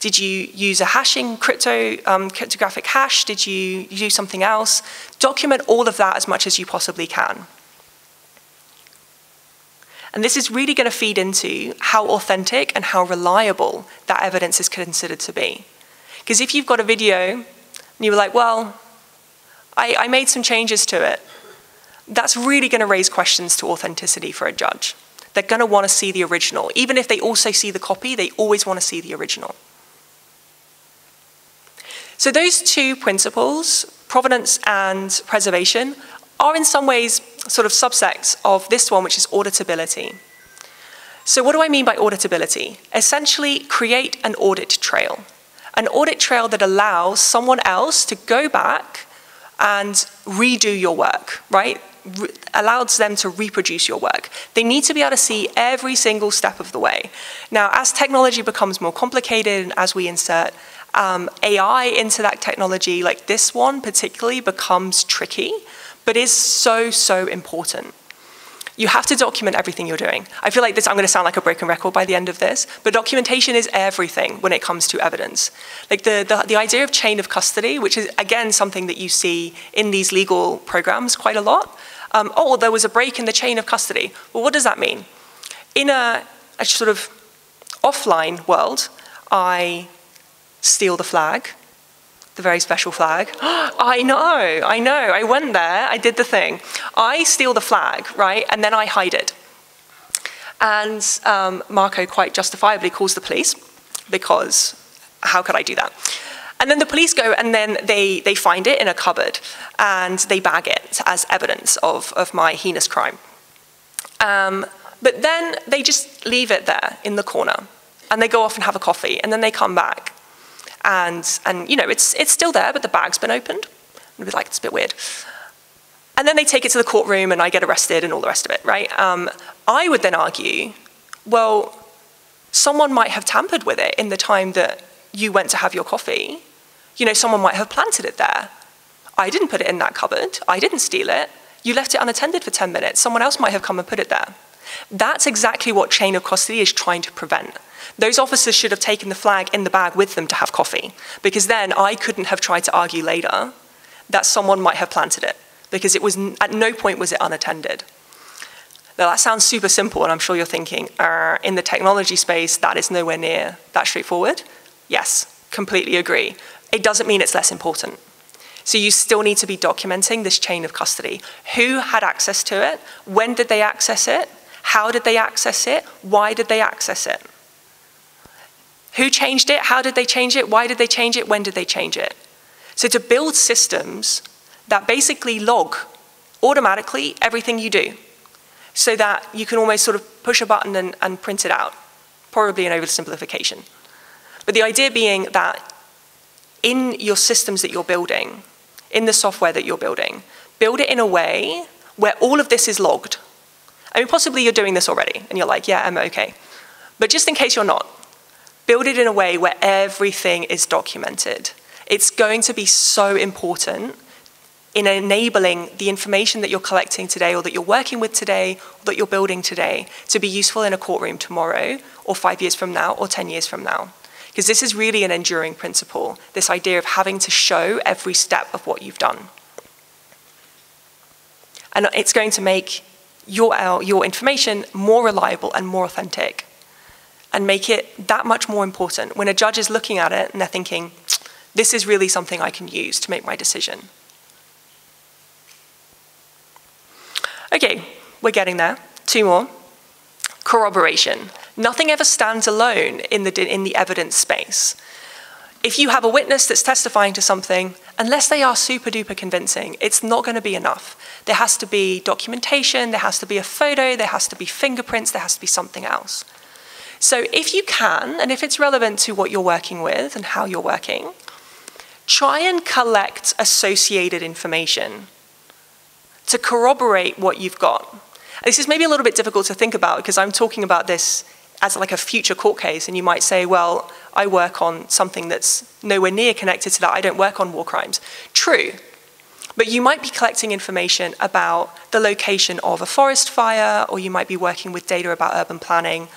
Did you use a hashing cryptographic hash? Did you do something else? Document all of that as much as you possibly can. And this is really going to feed into how authentic and how reliable that evidence is considered to be. Because if you've got a video and you were like, well, I made some changes to it, that's really going to raise questions to authenticity for a judge. They're going to want to see the original. Even if they also see the copy, they always want to see the original. So those two principles, provenance and preservation, are in some ways sort of subsets of this one, which is auditability. So what do I mean by auditability? Essentially, create an audit trail. An audit trail that allows someone else to go back and redo your work, right? Allows them to reproduce your work. They need to be able to see every single step of the way. Now, as technology becomes more complicated and as we insert AI into that technology, like this one particularly, becomes tricky, but is so, so important. You have to document everything you're doing. I feel like this, I'm going to sound like a broken record by the end of this, but documentation is everything when it comes to evidence. Like the idea of chain of custody, which is, again, something that you see in these legal programs quite a lot. Oh, there was a break in the chain of custody. Well, what does that mean? In a sort of offline world, I steal the flag, the very special flag. I know, I went there, I did the thing. I steal the flag, right, and then I hide it. And Marco quite justifiably calls the police, because how could I do that? And then the police go and then they find it in a cupboard and they bag it as evidence of my heinous crime. But then they just leave it there in the corner and they go off and have a coffee and then they come back. And you know, it's still there, but the bag's been opened. And we're like, it's a bit weird. And then they take it to the courtroom and I get arrested and all the rest of it, right? I would then argue, well, someone might have tampered with it in the time that you went to have your coffee. You know, someone might have planted it there. I didn't put it in that cupboard. I didn't steal it. You left it unattended for 10 minutes. Someone else might have come and put it there. That's exactly what chain of custody is trying to prevent. Those officers should have taken the flag in the bag with them to have coffee, because then I couldn't have tried to argue later that someone might have planted it, because it was at no point was it unattended. Now that sounds super simple, and I'm sure you're thinking, in the technology space, that is nowhere near that straightforward. Yes, completely agree. It doesn't mean it's less important. So you still need to be documenting this chain of custody. Who had access to it? When did they access it? How did they access it? Why did they access it? Who changed it? How did they change it? Why did they change it? When did they change it? So to build systems that basically log automatically everything you do, so that you can almost sort of push a button and print it out. Probably an oversimplification. But the idea being that in your systems that you're building, in the software that you're building, build it in a way where all of this is logged. I mean, possibly you're doing this already, and you're like, yeah, I'm okay. But just in case you're not, build it in a way where everything is documented. It's going to be so important in enabling the information that you're collecting today, or that you're working with today, or that you're building today, to be useful in a courtroom tomorrow, or 5 years from now, or 10 years from now. Because this is really an enduring principle, this idea of having to show every step of what you've done. And it's going to make your information more reliable and more authentic, and make it that much more important when a judge is looking at it and they're thinking, this is really something I can use to make my decision. Okay, we're getting there. 2 more. Corroboration. Nothing ever stands alone in the evidence space. If you have a witness that's testifying to something, unless they are super duper convincing, it's not going to be enough. There has to be documentation, there has to be a photo, there has to be fingerprints, there has to be something else. So if you can, and if it's relevant to what you're working with and how you're working, try and collect associated information to corroborate what you've got. This is maybe a little bit difficult to think about because I'm talking about this as like a future court case, and you might say, well, I work on something that's nowhere near connected to that. I don't work on war crimes. True. But you might be collecting information about the location of a forest fire, or you might be working with data about urban planning.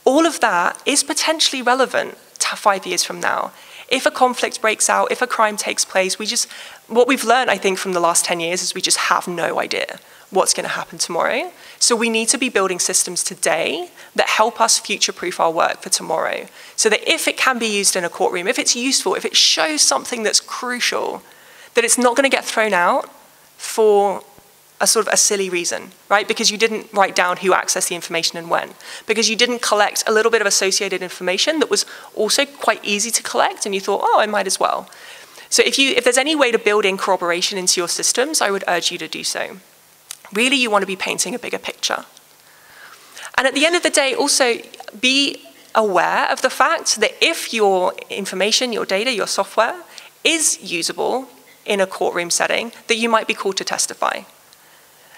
All of that is potentially relevant to 5 years from now. If a conflict breaks out, if a crime takes place, what we've learned, I think, from the last 10 years is we just have no idea what's going to happen tomorrow. So we need to be building systems today that help us future-proof our work for tomorrow. So that if it can be used in a courtroom, if it's useful, if it shows something that's crucial, that it's not going to get thrown out for a sort of a silly reason, right? Because you didn't write down who accessed the information and when. Because you didn't collect a little bit of associated information that was also quite easy to collect, and you thought, oh, I might as well. So if there's any way to build in corroboration into your systems, I would urge you to do so. Really, you want to be painting a bigger picture. And at the end of the day, also be aware of the fact that if your information, your data, your software is usable in a courtroom setting, that you might be called to testify.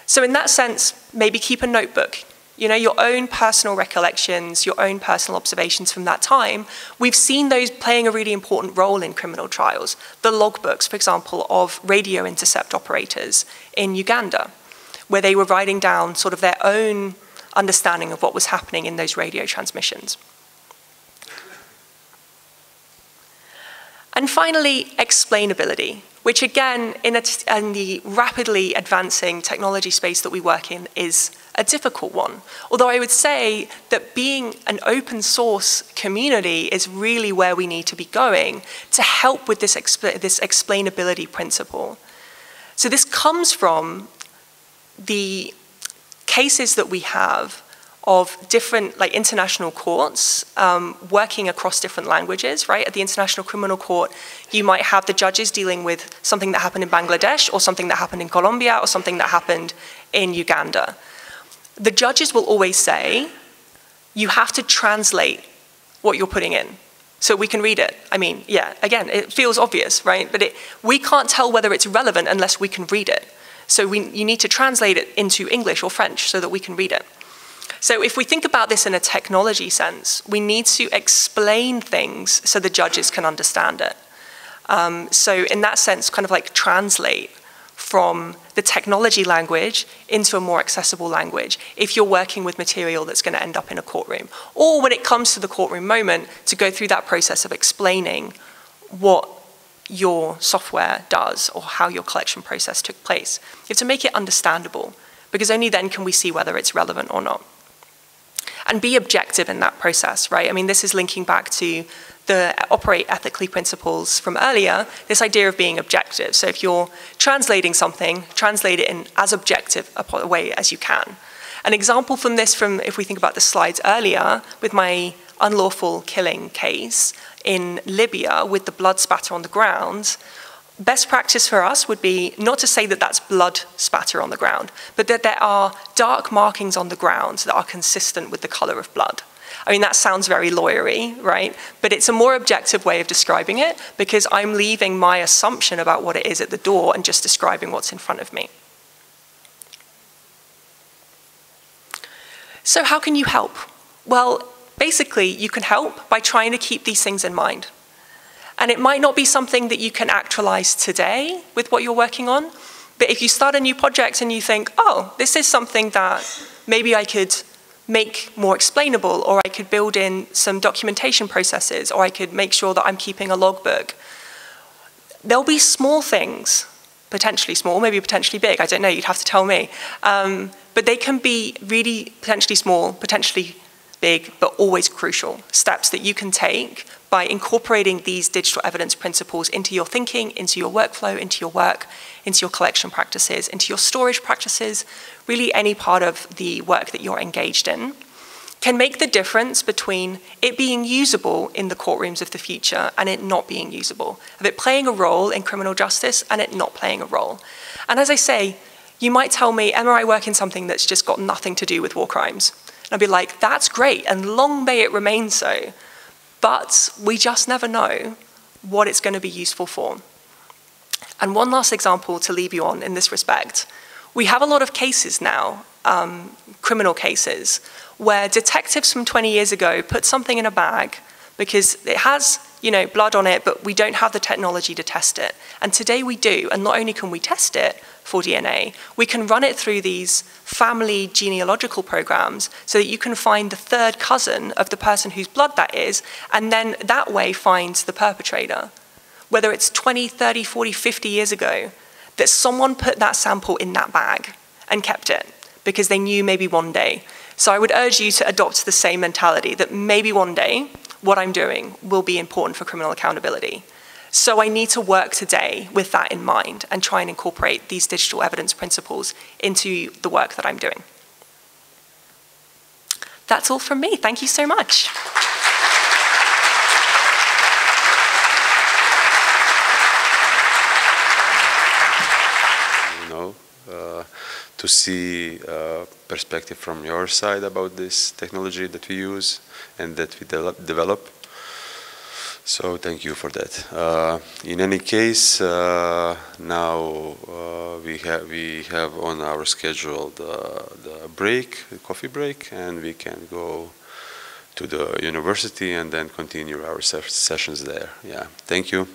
So in that sense, maybe keep a notebook. You know, your own personal recollections, your own personal observations from that time. We've seen those playing a really important role in criminal trials. The logbooks, for example, of radio intercept operators in Uganda, where they were writing down sort of their own understanding of what was happening in those radio transmissions. And finally, explainability, which again, in the rapidly advancing technology space that we work in, is a difficult one. Although I would say that being an open source community is really where we need to be going to help with this explainability principle. So this comes from the cases that we have of different, like, international courts working across different languages, right? At the International Criminal Court, you might have the judges dealing with something that happened in Bangladesh, or something that happened in Colombia, or something that happened in Uganda. The judges will always say, you have to translate what you're putting in so we can read it. I mean, yeah, again, it feels obvious, right? But we can't tell whether it's relevant unless we can read it. So you need to translate it into English or French so that we can read it. So if we think about this in a technology sense, we need to explain things so the judges can understand it. So in that sense, kind of like translate from the technology language into a more accessible language if you're working with material that's going to end up in a courtroom. Or when it comes to the courtroom moment, to go through that process of explaining what your software does or how your collection process took place. You have to make it understandable, because only then can we see whether it's relevant or not. And be objective in that process, right? I mean, this is linking back to the operate ethically principles from earlier, this idea of being objective. So if you're translating something, translate it in as objective a way as you can. An example from this, if we think about the slides earlier, with my unlawful killing case in Libya with the blood spatter on the ground, best practice for us would be not to say that that's blood spatter on the ground, but that there are dark markings on the ground that are consistent with the color of blood. I mean, that sounds very lawyery, right? But it's a more objective way of describing it, because I'm leaving my assumption about what it is at the door and just describing what's in front of me. So how can you help? Well, basically, you can help by trying to keep these things in mind. And it might not be something that you can actualize today with what you're working on, but if you start a new project and you think, oh, this is something that maybe I could make more explainable, or I could build in some documentation processes, or I could make sure that I'm keeping a logbook. There'll be small things, potentially small, maybe potentially big, I don't know, you'd have to tell me. But they can be really potentially small, potentially big, but always crucial steps that you can take by incorporating these digital evidence principles into your thinking, into your workflow, into your work, into your collection practices, into your storage practices, really any part of the work that you're engaged in, can make the difference between it being usable in the courtrooms of the future and it not being usable, of it playing a role in criminal justice and it not playing a role. And as I say, you might tell me, Emma, I work in something that's just got nothing to do with war crimes. And I'll be like, that's great, and long may it remain so. But we just never know what it's going to be useful for. And one last example to leave you on in this respect. We have a lot of cases now, criminal cases, where detectives from 20 years ago put something in a bag because it has you know, blood on it, but we don't have the technology to test it. And today we do, and not only can we test it for DNA, we can run it through these family genealogical programs so that you can find the third cousin of the person whose blood that is, and then that way find the perpetrator. Whether it's 20, 30, 40, 50 years ago, that someone put that sample in that bag and kept it because they knew maybe one day. So I would urge you to adopt the same mentality that maybe one day what I'm doing will be important for criminal accountability. So I need to work today with that in mind and try and incorporate these digital evidence principles into the work that I'm doing. That's all from me. Thank you so much. To see perspective from your side about this technology that we use and that we develop. So thank you for that. In any case, now we have on our schedule the break, the coffee break, and we can go to the university and then continue our sessions there. Yeah, thank you.